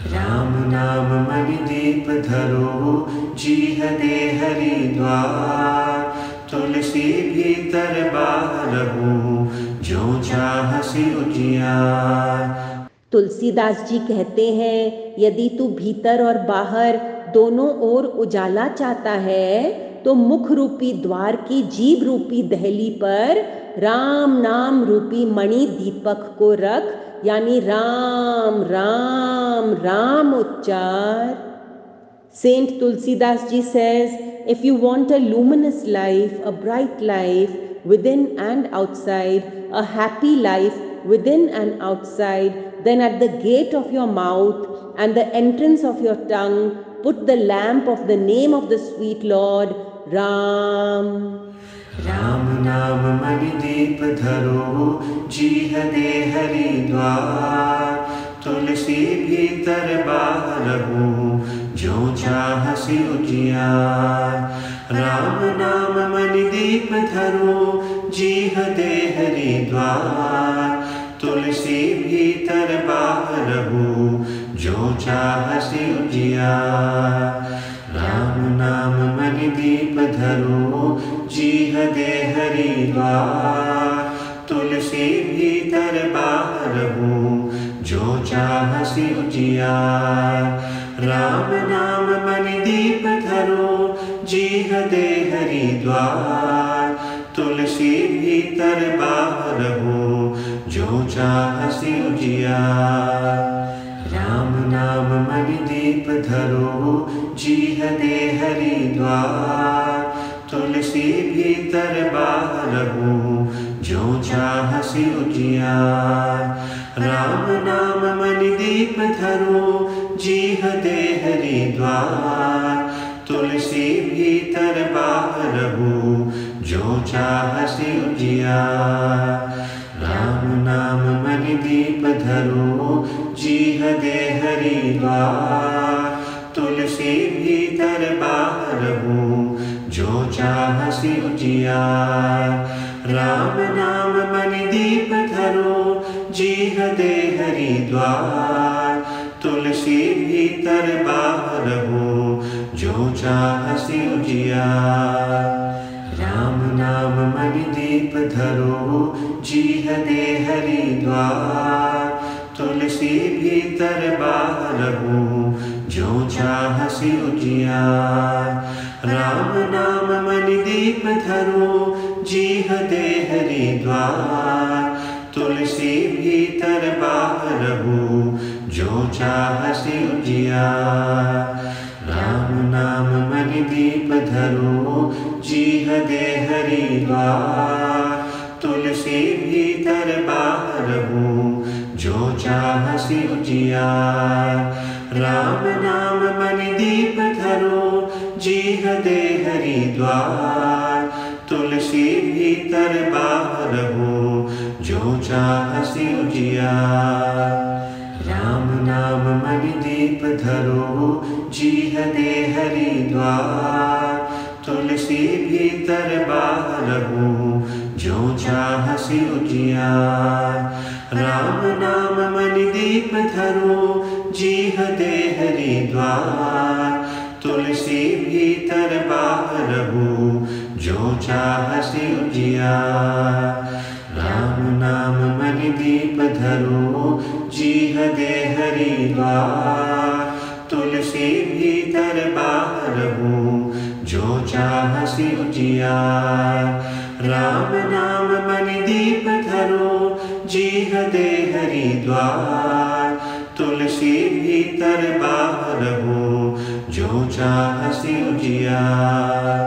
राम नाम मणि दीप धरो, जीह दे हरिद्वार। तुलसी भीतर बाहरहु, जो चाहसि उजियार। तुलसीदास जी कहते हैं, यदि तू भीतर और बाहर दोनों ओर उजाला चाहता है तो मुख रूपी द्वार की जीभ रूपी दहली पर राम नाम रूपी मणि दीपक को रख, यानी राम राम राम उच्चार। Saint Tulsidas ji says, if you want a luminous life, a bright life within and outside, a happy life within and outside, then at the gate of your mouth and the entrance of your tongue, put the lamp of the name of the sweet Lord, Ram. Ram नाम मणि दीप धरो, जीह दे हरिद्वार। तुलसी भीतर बाहरहु, जो चाहसि उजियार। राम नाम मणि दीप धरो, जीह दे हरिद्वार। तुलसी भीतर बाहरहु, जो चाहसि उजियार। राम नाम मणि दीप धरो, जीह दे हरिद्वार। तुलसी भीतर बाहरहु, जो चाहसि उजियार। राम नाम मणि दीप धरो, जीह दे हरिद्वार। तुलसी भीतर बाहरहु, जो चाहसि उजियार। राम नाम मणि दीप धरो, जीह दे हरिद्वार। तुलसी भीतर बाहरहु, जो चाहसि उजियार। राम नाम मणि दीप धरो, जीह दे हरिद्वार। तुलसी भीतर बाहरहु, जो चाहसि उजियार। राम नाम मणि दीप धरो, जीह दे हरिद्वार। तुलसी भीतर बाहरहु, जो चाहसि उजियार। राम नाम मणि दीप धरो, जीह दे हरिद्वार। तुलसी भीतर बाहरहु, जो चाहसि उजियार। राम नाम मणि दीप धरो, जीह दे हरिद्वार। तुलसी भीतर बाहरहु, जो चाहसि उजियार। राम नाम मणि दीप धरो, जीह दे हरिद्वार। तुलसी भीतर बाहरहु, जो चाहसि उजियार। राम नाम मणि दीप धरो, जीह दे हरिद्वार। तुलसी भीतर बाहरहु, जो चाहसि उजियार। राम नाम मणि दीप धरो, जीह दे हरिद्वार। तुलसी भीतर बाहरहु, जो चाहसि उजियार। राम नाम मणि दीप धरो, जीह दे हरिद्वार। तुलसी भीतर बाहरहु, जो चाहसि उजियार। राम नाम मणि दीप धरो, जीह दे हरिद्वार। तुलसी भीतर बाहरहु, जो चाहसि उजियार। राम नाम मणि दीप धरो, जीह दे हरिद्वार। तुलसी भीतर बाहरहु, जो चाहसि उजियार। राम नाम मणि दीप धरो, जीह दे हरिद्वार। तुलसी भीतर बाहरहु, जो चाहसि उजियार।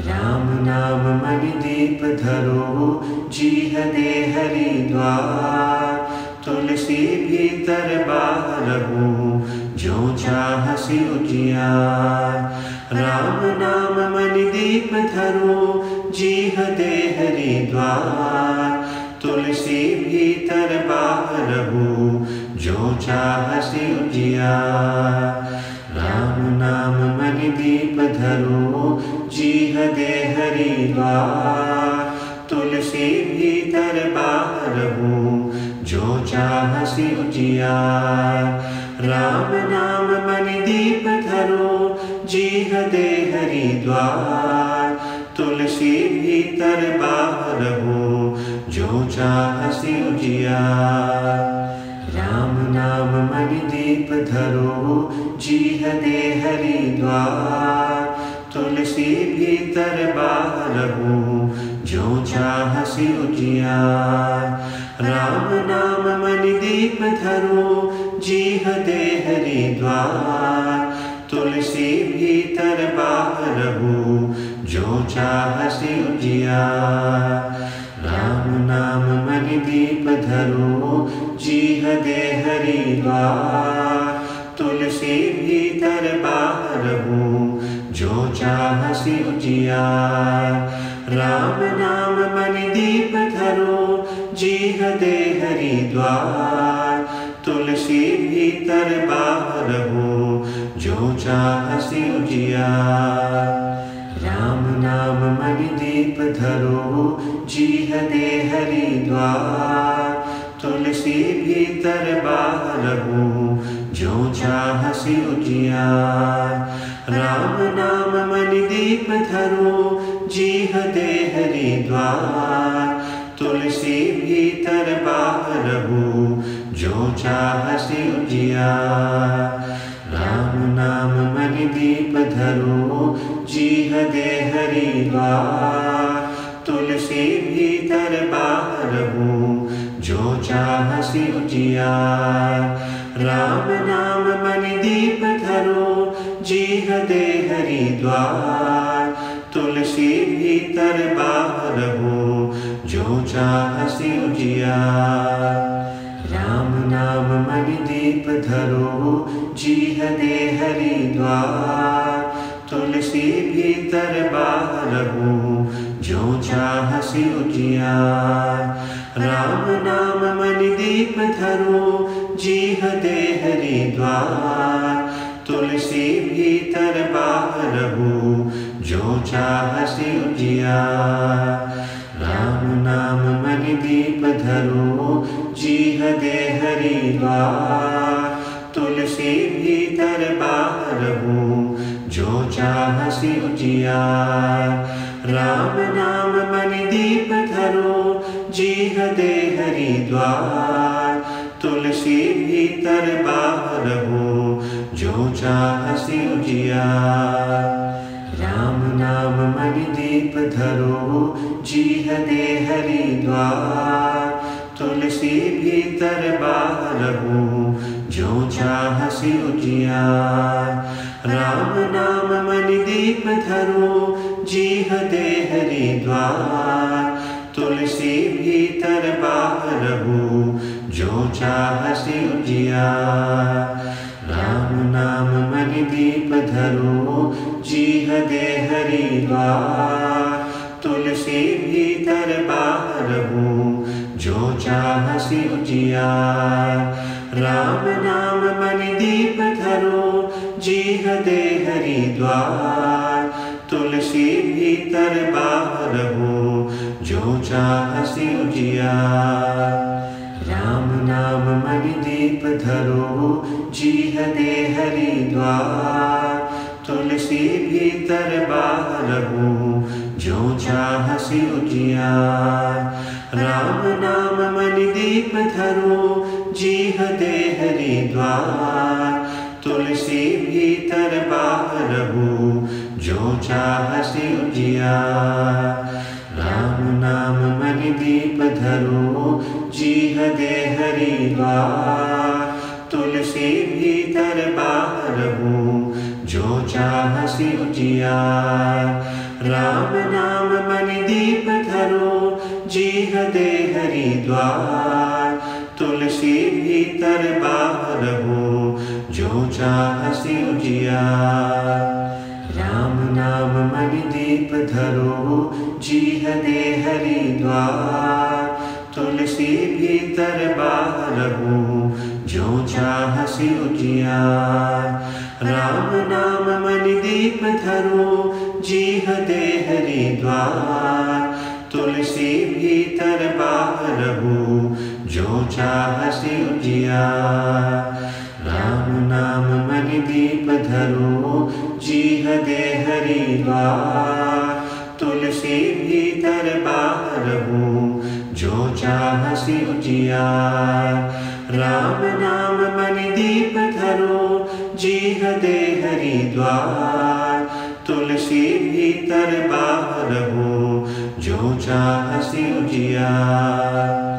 राम नाम मणि दीप धरो, जीह दे हरिद्वार। तुलसी भीतर बाहरहु, जो चाहसि उजियार। राम नाम मणि दीप धरो, जीह दे हरिद्वार। तुलसी भीतर बाहरहु, जो चाहसि उजियार। राम नाम मणि दीप धरो, जीह दे हरिद्वार। तुलसी भीतर बाहरहु, जो चाहसि उजियार। राम नाम मणि दीप धरो, जीह दे हरिद्वार। तुलसी भीतर बाहर हो, जो चाह सिउ जियार। राम नाम मणि दीप धरो, जीह दे हरिद्वार। तुलसी भीतर बाहर हो, जो चाह सिउ जियार। राम नाम मणि दीप धरो, जीह दे हरिद्वार। तुलसी भीतर बाहर हो, जो चाह सिउ जियार। राम नाम मणि दीप धरो, जीह दे हरिद्वार। तुलसी भीतर बाहर हो, जो चाह सिउ जियार। राम नाम मणि दीप धरो, जीह दे हरिद्वार। तुलसी भीतर बाहर हो, जो चाह सिउ जियार। राम नाम मणि दीप धरो, जीह दे हरिद्वार। तुलसी भीतर बाहर हो, जो चाह सिउ जियार। राम नाम मणि दीप धरो, जीह दे हरिद्वार। तुलसी भीतर बाहर हो, जो चाह सिउ जियार। राम नाम मणि दीप धरो, जीह दे हरिद्वार। तुलसी भीतर बाहर हो, जो चाह सिउ जियार। राम नाम मणि दीप धरो, जीह दे हरिद्वार। तुलसी भीतर बाहर हो, जो चाह सिउ जियार। राम नाम मणि दीप धरो, जीह दे हरिद्वार। तुलसी भीतर बाहर हो, जो चाह सिउ जियार। राम नाम मणि दीप धरो, जीह दे हरिद्वार। तुलसी भीतर बाहर हो, जो चाह सिउ जियार। राम नाम मणि दीप धरो, जीह दे हरिद्वार। तुलसी भीतर बाहर हो, जो चाह सिउ जियार। राम नाम मणि दीप धरो, जीह दे हरिद्वार। तुलसी भीतर बाहर हो, जो चाह सिउ जियार। राम नाम मणि दीप धरो, जीह दे हरिद्वार। तुलसी भीतर बाहर हो, जो चाह सिउ जियार। राम नाम मणि दीप धरो, जीह दे हरिद्वार। तुलसी भीतर बाहर हो, जो चाह सिउ जियार। राम नाम मणि दीप धरो, जीह दे हरिद्वार। तुलसी भीतर बाहर हो, जो चाह सिउ जियार। राम नाम मणि दीप धरो, जीह दे हरिद्वार। तुलसी भीतर बाहर हो, जो चाह सिउ जियार। राम नाम मणि दीप धरो, जीह दे हरिद्वार। तुलसी भीतर बाहर हो, जो चाह सिउ जियार। राम नाम मणि दीप धरो, जीह दे हरिद्वार। तुलसी भीतर बाहर हो, जो चाह सिउ जियार। राम नाम मणि दीप धरो, जीह दे हरिद्वार। तुलसी भीतर बाहर हो, जो चाह सिउ जियार। राम नाम मणि दीप धरो, जीह दे हरिद्वार। तुलसी भीतर बाहर हो, जो चाह सिउ जियार। राम नाम मणि दीप धरो, जीह दे हरिद्वार। तुलसी भीतर बाहर हो, जो चाह सिउ जियार। राम नाम मणि दीप धरो, जीह दे हरिद्वार। तुलसी भीतर बाहर हो, जो चाह सिउ जियार। राम नाम मनि दीप धरो, जीह दे हरिद्वार। तुलसी भीतर बाहर हो, जो चाहसी उजियार। राम नाम मनि दीप धरो, जीह दे हरिद्वार। तुलसी भीतर बाहर हो, जो चाहसी उजियार।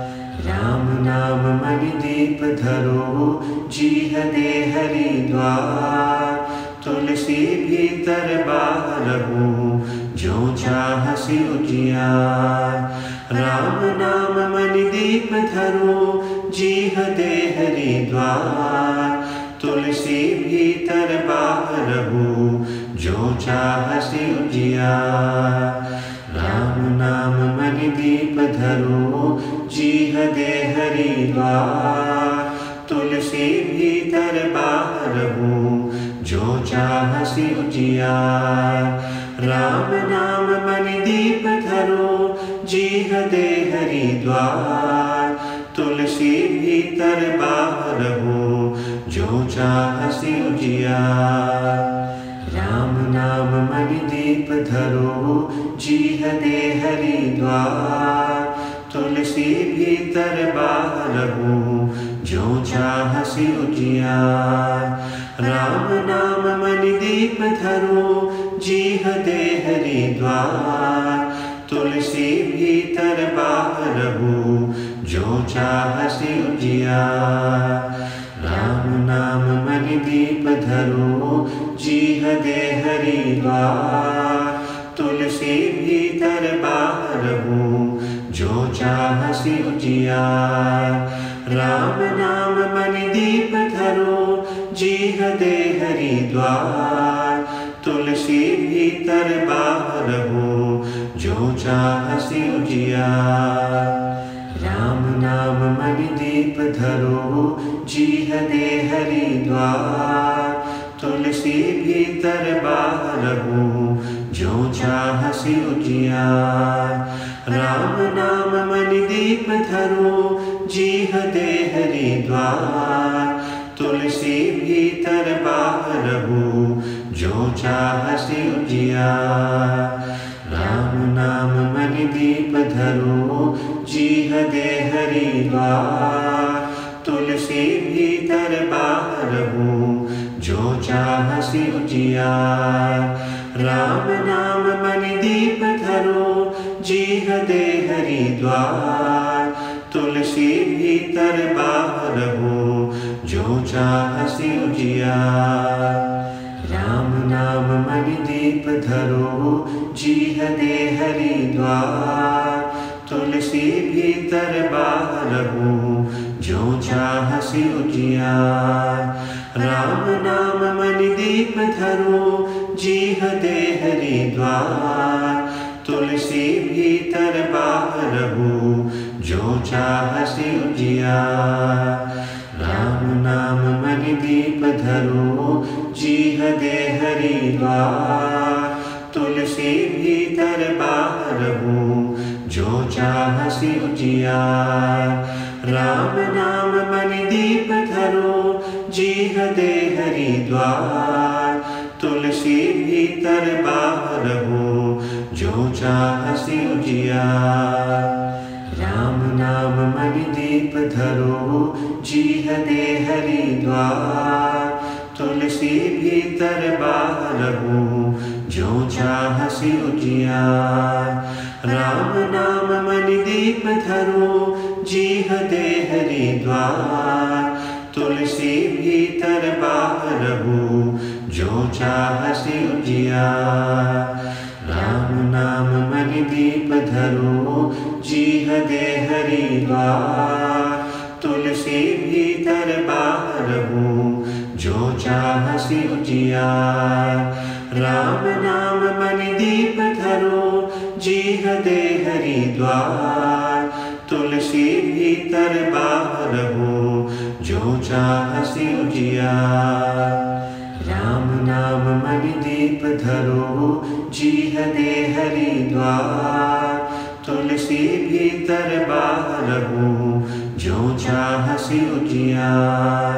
राम नाम मनि दीप धरो, जीह दे हरिद्वार। तुलसी भीतर बाहर हो, जो चाहसी उजियार। राम नाम मनि दीप धरो, जीह दे हरिद्वार। तुलसी भीतर बाहर हो, जो चाहसी उजियार। राम नाम मनि दीप धरो, जीह दे हरिद्वार। तुलसी भीतर बाहर हो, जो चाहसी उजियार। राम नाम मनि दीप धरो, जीह दे हरिद्वार। तुलसी भीतर बाहर हो, जो चाहसी उजियार। राम नाम मनि दीप धरो, जीह दे हरिद्वार। तुलसी भीतर बाहर हो, जो चाहसी उजियार। राम नाम मनि दीप धरो, जीह दे हरिद्वार। तुलसी भीतर बाहर हो, जो चाहसी उजियार। राम नाम मनि दीप धरो, जीह दे हरिद्वार। तुलसी भीतर बाहर हो, जो चाहसी उजियार। राम नाम मनि दीप धरो, जीह दे हरिद्वार। तुलसी भीतर बाहर हो, जो चाहसी उजियार। राम नाम मनि दीप धरो, जीह दे हरिद्वार। तुलसी भीतर बाहर हो, जो चाहसी उजियार। राम नाम मनि दीप धरो, जीह दे हरिद्वार। तुलसी भीतर बाहर हो, जो चाहसी उजियार। राम नाम मनि दीप धरो, जीह दे हरिद्वार। तुलसी भीतर बाहर हो, जो चाहसी उजियार। राम नाम मनि दीप धरो, जीह दे हरिद्वार। तुलसी भीतर बाहर हो, जो चाहसी उजियार। राम नाम मनि दीप धरो, जीह दे हरिद्वार। तुलसी भीतर बाहर हो, जो चाहसी उजियार। राम नाम मनि दीप धरो, जीह दे हरिद्वार। तुलसी भीतर बाहर हो, जो चाहसी उजियार। राम नाम मनि दीप धरो, जीह दे हरिद्वार। तुलसी भीतर बाहर हो, जो चाहसी उजियार। राम नाम मनि दीप धरो, जीह दे हरिद्वार। तुलसी भीतर बाहर हो, जो चाहसी उजियार। राम नाम मनि दीप धरो, जीह दे हरिद्वार। तुलसी भीतर बाहर हो, जो चाहसी उजियार। राम नाम मनि दीप धरो, जीह दे हरिद्वार। तुलसी भीतर बाहर हो, जो चाहसी उजियार। राम नाम मनि दीप धरो, जीह दे हरिद्वार। तुलसी भीतर बाहर हो, जो चाहसी उजियार। राम नाम मनि दीप धरो, जीह दे हरिद्वार। तुलसी भीतर बाहर हो, जो चाहसी उजियार। राम नाम मनि दीप धरो, जीह दे हरिद्वार। तुलसी भीतर बाहर हो, जो चाहसी उजियार।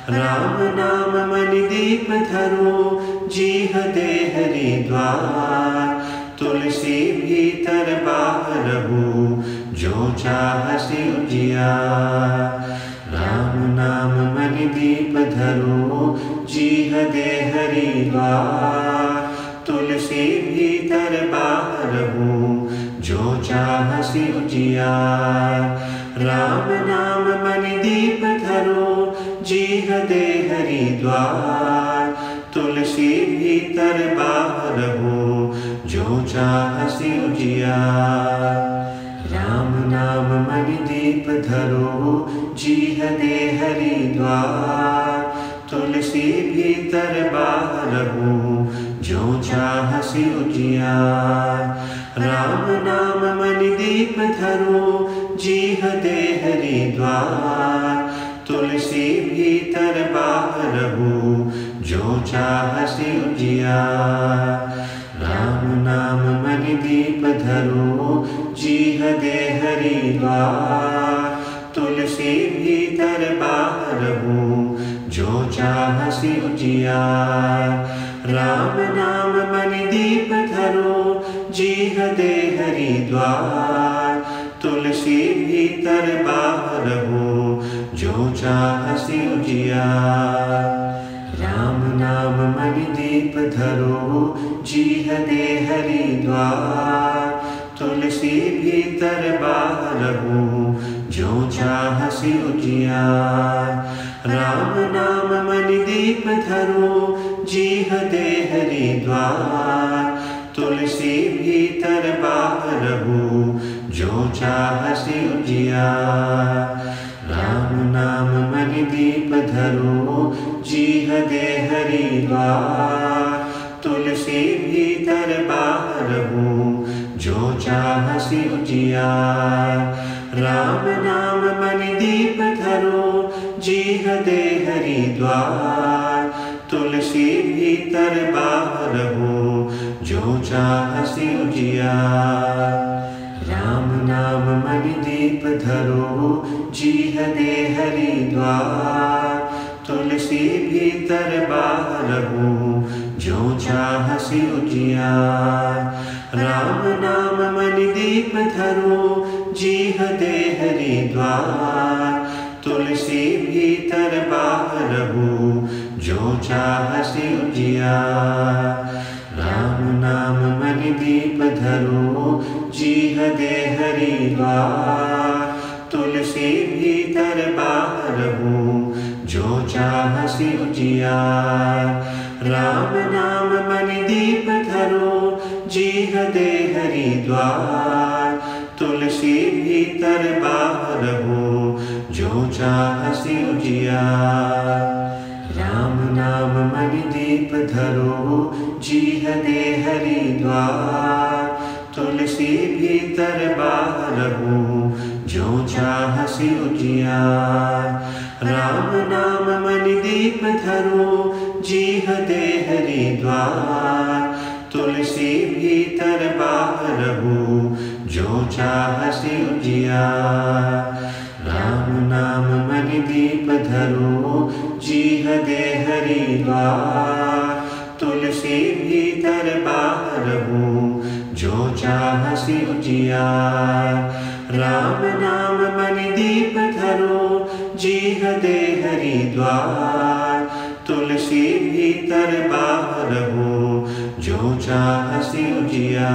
राम नाम मणि दीप धरो, जीह दे हरिद्वार। तुलसी भीतर बाहर हो, जो चाहसि उजियार। राम नाम मणि दीप धरो, जीह दे हरिद्वार। तुलसी भीतर बाहर हो, जो चाहसि उजियार। राम नाम मणि दीप धरो, जीह दे हरिद्वार। तुलसी भीतर बाहर हो, जो चाहसि उजियार। राम नाम मणि दीप धरो, जीह दे हरिद्वार। तुलसी भीतर बाहर हो, जो चाहसि उजियार। राम नाम मणि दीप धरो, जीह दे हरिद्वार। तुलसी भीतर बाहर हो, जो चाहसि उजियार। राम नाम मणि दीप धरो, जीह दे हरिद्वार। तुलसी भीतर बाहर हो, जो चाहसि उजियार। राम नाम मणि दीप धरो, जीह दे हरिद्वार। तुलसी भीतर बाहर हो, जो चाहसि उजियार। राम नाम मणि दीप धरो, जीह दे हरिद्वार। तुलसी भीतर बाहर हो, जो चाहसि उजियार। राम नाम मणि दीप धरो, जीह दे हरिद्वार। तुलसी भीतर बाहर हो, जो चाहसि उजियार। राम नाम मणि दीप धरो, जीह दे हरिद्वार। तुलसी भीतर बाहर हो, जो चाहसि उजियार। राम नाम मणि दीप धरो, जीह दे हरिद्वार। तुलसी भीतर बाहर हो, जो चाहसि उजियार। राम नाम मणि दीप धरो, जीह दे हरिद्वार। तुलसी भीतर बाहर हो, जो चाहसि उजियार। राम नाम मणि दीप धरो, जीह दे हरिद्वार। तुलसी भीतर बाहर हो, जो चाहसि उजियार। राम नाम मणि दीप धरो, जीह दे हरिद्वार। तुलसी भीतर बाहर हो, जो चाहसि उजियार। राम नाम मणि दीप धरो, जीह दे हरिद्वार। तुलसी भीतर बाहर हो, जो चाहसि उजियार। राम नाम मणि दीप धरो, जीह दे हरिद्वार। तुलसी भीतर बाहर हो, जो चाहसि उजियार। राम नाम मणि दीप धरो, जीह दे हरिद्वार। तुलसी भीतर बाहर हो, जो चाहसि उजियार। राम नाम मणि दीप धरो, जीह दे हरिद्वार। तुलसी भीतर बाहर हो, जो चाहसि उजियार। राम नाम मणि दीप धरो, जीह दे हरिद्वार। तुलसी भीतर बाहर हो, जो चाहसि उजियार।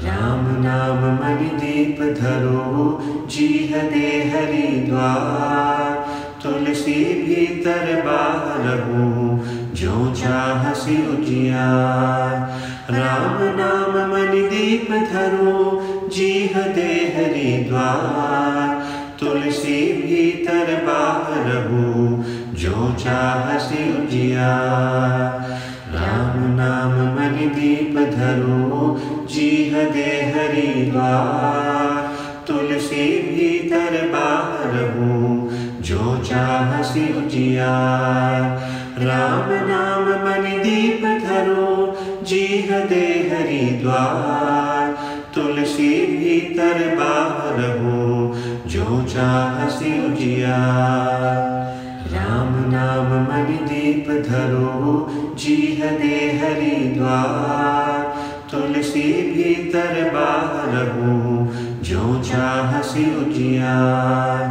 राम नाम मणि दीप धरो, जीह दे हरिद्वार। तुलसी भीतर बाहर हो, जो चाहसि उजियार। राम नाम मणि दीप धरो, जीह दे हरिद्वार। तुलसी भीतर बाहर हो, जो चाहसि उजियार। राम नाम मणि दीप धरो, जीह दे हरिद्वार। तुलसी भीतर बाहर हो, जो चाहसि उजियार। राम नाम मणि दीप धरो, जीह दे हरिद्वार। तुलसी भीतर बाहर हो, जो चाहसि उजियार। राम नाम मणि दीप धरो, जीह दे हरिद्वार। तुलसी भीतर बाहर हो, जो चाहसी उजियार।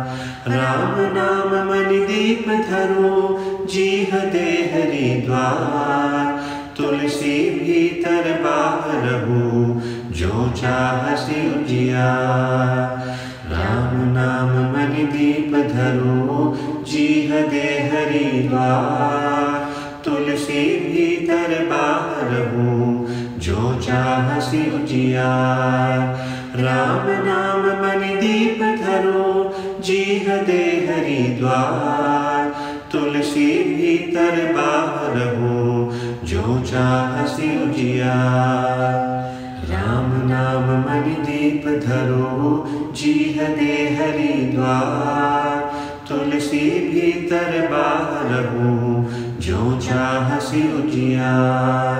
राम नाम मणि दीप धरो, जीह दे हरिद्वार। तुलसी भीतर बाहर हो, जो चाहसी उजियार। राम नाम मणि दीप धरो, जीह दे हरिद्वार। तुलसी भीतर बाहर हो, जो चाहसी उजियार। राम नाम मणि दीप धरो, जीह दे हरिद्वार। तुलसी भीतर बाहर हो, जो चाहसी उजियार। राम नाम मणि दीप धरो, जीह दे हरिद्वार। तुलसी भीतर बाहर हो, जो चाहसी उजियार।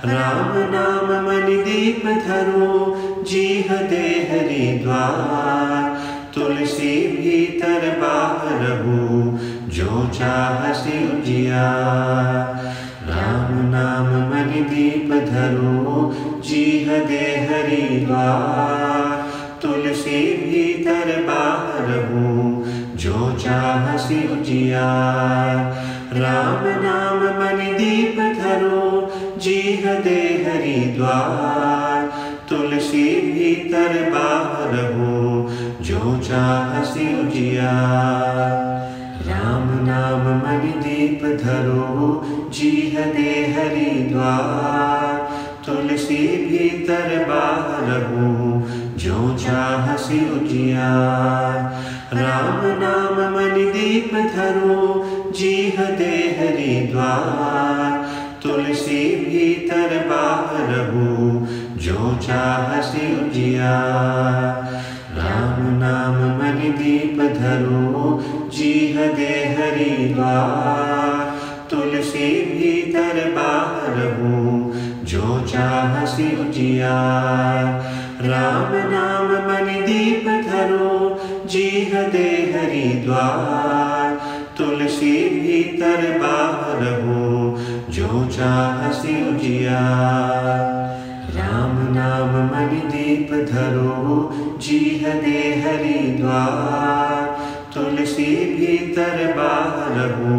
राम नाम मणि दीप धरो, जीह दे हरिद्वार। तुलसी भीतर बाहर हो, जो चाहसी उजियार। राम नाम मणि दीप धरो, जीह दे हरिद्वार। तुलसी भीतर बाहर हो, जो चाहसी उजियार। राम नाम मणि दीप धरो, जीह दे हरिद्वार। तुलसी भीतर बाहर हो, जो चाहसी उजियार। राम नाम मणि दीप धरो, जीह दे हरिद्वार। तुलसी भीतर बाहर हो, जो चाहसी उजियार। राम नाम मणि दीप धरो, जीह दे हरिद्वार। तुलसी भीतर बाहर हो, जो चाहसी उजियार। राम नाम मणि दीप धरो, जीह दे हरिद्वार। तुलसी भीतर बाहर हो, जो चाहसी उजियार। राम नाम मणि दीप धरो, जीह दे हरिद्वार। तुलसी भीतर बाहर हो, जो चाहसी उजियार। राम नाम मणि दीप धरो, जीह दे हरिद्वार। तुलसी भीतर बाहर हो,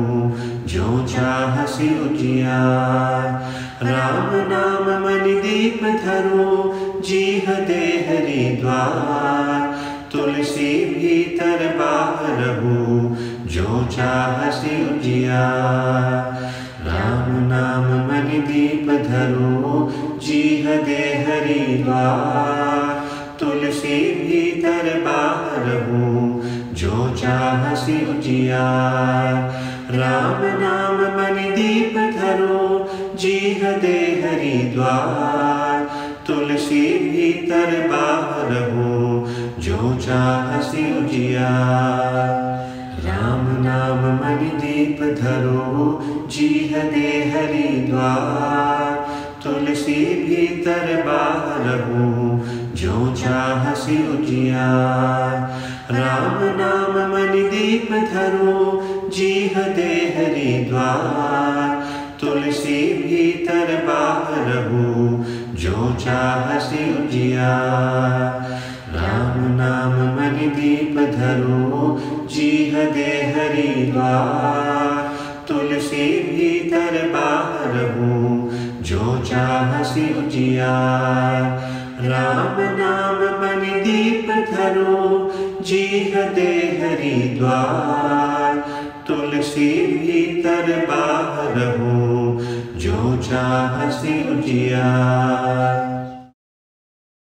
जो चाहसी उजियार। राम नाम मणि दीप धरो, जीह दे हरिद्वार। तुलसी भीतर बाहर हो, जो चाहसी उजियार। राम नाम मणि दीप धरो, जीह दे हरिद्वार। तुलसी भीतर बाहर हो, जो चाहसी उजियार। राम नाम मणि दीप धरो, जीह दे हरिद्वार। तुलसी भीतर बाहर हो, जो चाहसी उजियार। राम नाम मणि दीप धरो, जीह दे हरिद्वार। तुलसी भीतर बाहर हो, जो चाहसी उजियार। राम नाम मणि दीप धरो, जीह दे हरिद्वार। तुलसी भीतर बाहर हो, जो चाहसी उजियार। राम नाम मणि दीप धरो, जीह दे हरिद्वार। तुलसी भीतर बाहर हो, जो चाहसी उजियार। राम नाम मणि दीप धरो, जीह दे हरिद्वार। तुलसी भीतर बाहर हो, जो चाहसी उजियार।